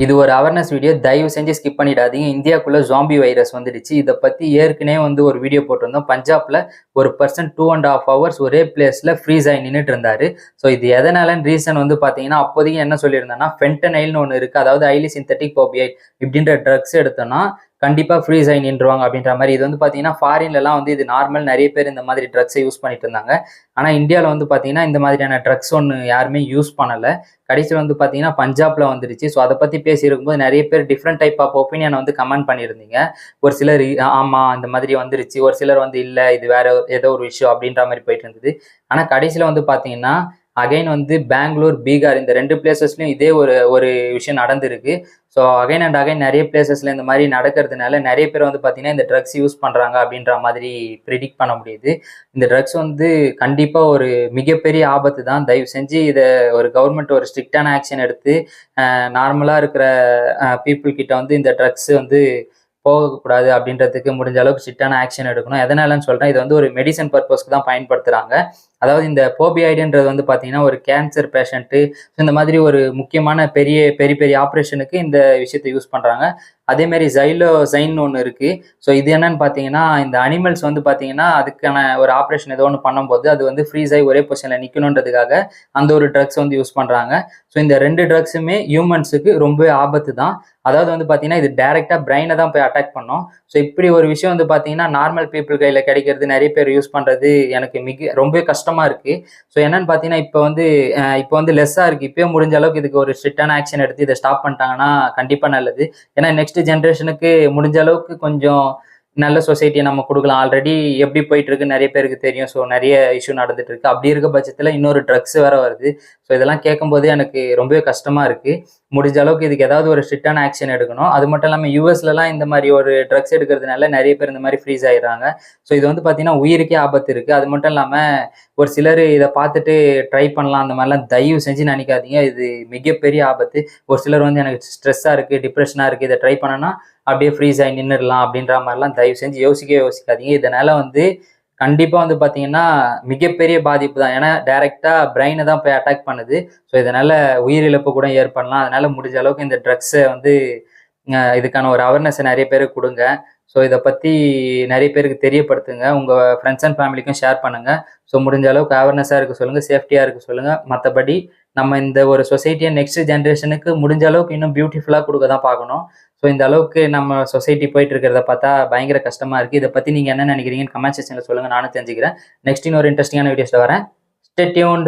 இது ஒரு awareness video. தயவு செஞ்சு ஸ்கிப் பண்ணிடாதீங்க. இந்தியாக்குள்ள ஜாம்பி வைரஸ் வந்துடுச்சு. இதை பத்தி ஏற்கனவே ஒரு வீடியோ போட்டிருந்தோம். பஞ்சாப்ல ஒரு பர்சன் 2.5 hours ஒரே பிளேஸ்ல ஃப்ரீஸ் ஆகி நின்றுட்டு இருந்தாரு. ஸோ இது எதனாலன்னு ரீசன் பாத்தீங்கன்னா, அப்போதைக்கு என்ன சொல்லியிருந்தேன்னா, ஃபென்டனைல்னு ஒன்று இருக்கு. அதாவது ஹைலி சிந்தட்டிக் ஓபியாய்ட் இப்படின்ற ட்ரக்ஸ் எடுத்தோம்னா கண்டிப்பா ஃப்ரீஸ் ஆகி நின்றுவாங்க அப்படின்ற மாதிரி. இது பாத்தீங்கன்னா ஃபாரின்லாம் இது நார்மல். நிறைய பேர் இந்த மாதிரி ட்ரக்ஸை யூஸ் பண்ணிட்டு இருந்தாங்க. ஆனா இந்தியாவில் பாத்தீங்கன்னா இந்த மாதிரியான ட்ரக்ஸ் ஒன்று யாருமே யூஸ் பண்ணல. கடைசியில் பாத்தீங்கன்னா பஞ்சாப்ல வந்துருச்சு. ஸோ அதை பத்தி பேசி இருக்கும்போது நிறைய பேர் different type of opinion comment பண்ணியிருந்தீங்க. ஒரு சிலர் ஆமா இந்த மாதிரி வந்துருச்சு, ஒரு சிலர் இல்லை இது வேற ஏதோ ஒரு விஷயம் அப்படின்ற மாதிரி போயிட்டு இருந்தது. ஆனா கடைசியில் பாத்தீங்கன்னா அகைன் பெங்களூர், பீகார் இந்த 2 பிளேசஸ்லயும் இதே ஒரு விஷயம் நடந்திருக்கு. ஸோ அகைன் அண்ட் அகைன் நிறைய பிளேசஸ்ல இந்த மாதிரி நடக்கிறதுனால நிறைய பேர் பார்த்தீங்கன்னா இந்த ட்ரக்ஸ் யூஸ் பண்றாங்க அப்படின்ற மாதிரி ப்ரிடிக்ட் பண்ண முடியுது. இந்த ட்ரக்ஸ் கண்டிப்பா ஒரு மிகப்பெரிய ஆபத்து தான். தயவு செஞ்சு இதை ஒரு கவர்மெண்ட் ஒரு ஸ்ட்ரிக்டான ஆக்ஷன் எடுத்து நார்மலா இருக்கிற பீப்புள் கிட்ட இந்த ட்ரக்ஸ் போகக்கூடாது அப்படின்றதுக்கு முடிஞ்ச அளவுக்கு ஸ்ட்ரிக்டான ஆக்ஷன் எடுக்கணும். எதனாலன்னு சொல்றேன், இது ஒரு மெடிசன் பர்பஸ்க்கு தான் பயன்படுத்துறாங்க. அதாவது இந்த போபியாய்டுன்றது பார்த்தீங்கன்னா ஒரு கேன்சர் பேஷண்ட்டு, இந்த மாதிரி ஒரு முக்கியமான பெரிய பெரிய ஆப்ரேஷனுக்கு இந்த விஷயத்தை யூஸ் பண்ணுறாங்க. அதேமாரி ஜைலோசைன் ஒன்று இருக்குது. ஸோ இது என்னன்னு பார்த்தீங்கன்னா, இந்த அனிமல்ஸ் பார்த்தீங்கன்னா அதுக்கான ஒரு ஆப்ரேஷன் ஏதோ ஒன்று பண்ணும்போது அது ஃப்ரீஸ் ஆகி ஒரே பொசிஷனில் நிற்கணுன்றதுக்காக அந்த ஒரு ட்ரக்ஸ் யூஸ் பண்ணுறாங்க. ஸோ இந்த 2 ட்ரக்ஸுமே ஹியூமன்ஸுக்கு ரொம்ப ஆபத்து தான். அதாவது பார்த்தீங்கன்னா இது டைரெக்டாக பிரெயினை தான் போய் அட்டாக் பண்ணோம். ஸோ இப்படி ஒரு விஷயம் பார்த்தீங்கன்னா நார்மல் பீப்புள் கையில் கிடைக்கிறது, நிறைய பேர் யூஸ் பண்ணுறது எனக்கு ரொம்ப கஷ்டமா இருக்கு. ஸோ என்னன்னு பார்த்தீங்கன்னா இப்போ லெஸ்ஸா இருக்கு. இப்பயே முடிஞ்ச அளவுக்கு இதுக்கு ஒரு ஸ்ட்ரிக்டான ஆக்ஷன் எடுத்து இதை ஸ்டாப் பண்ணிட்டாங்கன்னா கண்டிப்பா நல்லது. ஏன்னா நெக்ஸ்ட் ஜென்ரேஷனுக்கு முடிஞ்ச அளவுக்கு கொஞ்சம் நல்ல சொசைட்டியை நம்ம கொடுக்கலாம். ஆல்ரெடி எப்படி போயிட்டு இருக்கு நிறைய பேருக்கு தெரியும். ஸோ நிறைய இஷ்யூ நடந்துட்டு இருக்கு. அப்படி இருக்க பட்சத்தில் இன்னொரு ட்ரக்ஸ் வேற வருது. ஸோ இதெல்லாம் கேட்கும் போதே எனக்கு ரொம்பவே கஷ்டமா இருக்கு. முடிஞ்ச அளவுக்கு இதுக்கு ஏதாவது ஒரு ஸ்ட்ரிக்டான ஆக்ஷன் எடுக்கணும். அது மட்டும் இல்லாமல் யூஎஸ்லாம் இந்த மாதிரி ஒரு ட்ரக்ஸ் எடுக்கிறதுனால நிறைய பேர் இந்த மாதிரி ஃப்ரீஸ் ஆயிடுறாங்க. ஸோ இது பார்த்தீங்கன்னா உயிருக்கே ஆபத்து இருக்கு. அது மட்டும் இல்லாமல் ஒரு சிலர் இதை பார்த்துட்டு ட்ரை பண்ணலாம் அந்த மாதிரிலாம் தயவு செஞ்சு நினைக்காதீங்க. இது மிகப்பெரிய ஆபத்து. ஒரு சிலர் எனக்கு ஸ்ட்ரெஸ்ஸாக இருக்குது, டிப்ரெஷனாக இருக்குது, இதை ட்ரை பண்ணனா அப்படியே ஃப்ரீஸ் ஆகி நின்றுடலாம் அப்படின்ற மாதிரிலாம் தயவு செஞ்சு யோசிக்காதீங்க. இதனால கண்டிப்பா பார்த்தீங்கன்னா மிகப்பெரிய பாதிப்பு தான். ஏன்னா டைரக்டா பிரெயினை தான் போய் அட்டாக் பண்ணுது. ஸோ இதனால உயிரிழப்பு கூட ஏற்படலாம். அதனால முடிஞ்ச அளவுக்கு இந்த ட்ரக்ஸை இதுக்கான ஒரு அவேர்னஸை நிறைய பேருக்கு கொடுங்க. ஸோ இதை பற்றி நிறைய பேருக்கு தெரியப்படுத்துங்க. உங்கள் ஃப்ரெண்ட்ஸ் அண்ட் ஃபேமிலிக்கும் ஷேர் பண்ணுங்கள். ஸோ முடிஞ்ச அளவுக்கு அவேர்னஸாக இருக்க சொல்லுங்கள், சேஃப்டியாக இருக்க சொல்லுங்கள். மற்றபடி நம்ம இந்த ஒரு சொசைட்டியை நெக்ஸ்ட் ஜென்ரேஷனுக்கு முடிஞ்ச அளவுக்கு இன்னும் பியூட்டிஃபுல்லாக கொடுக்க தான் பார்க்கணும். ஸோ இந்த அளவுக்கு நம்ம சொசைட்டி போயிட்டு இருக்கிறத பார்த்தா பயங்கர கஷ்டமாக இருக்குது. இதை பற்றி நீங்கள் என்ன நினைக்கிறீங்கன்னு கமெண்ட் செக்ஷனில் சொல்லுங்கள், நானும் தெரிஞ்சுக்கிறேன். நெக்ஸ்ட் இன்னொரு இன்ட்ரெஸ்டிங்கான வீடியோஸில் வரேன். Stay tuned.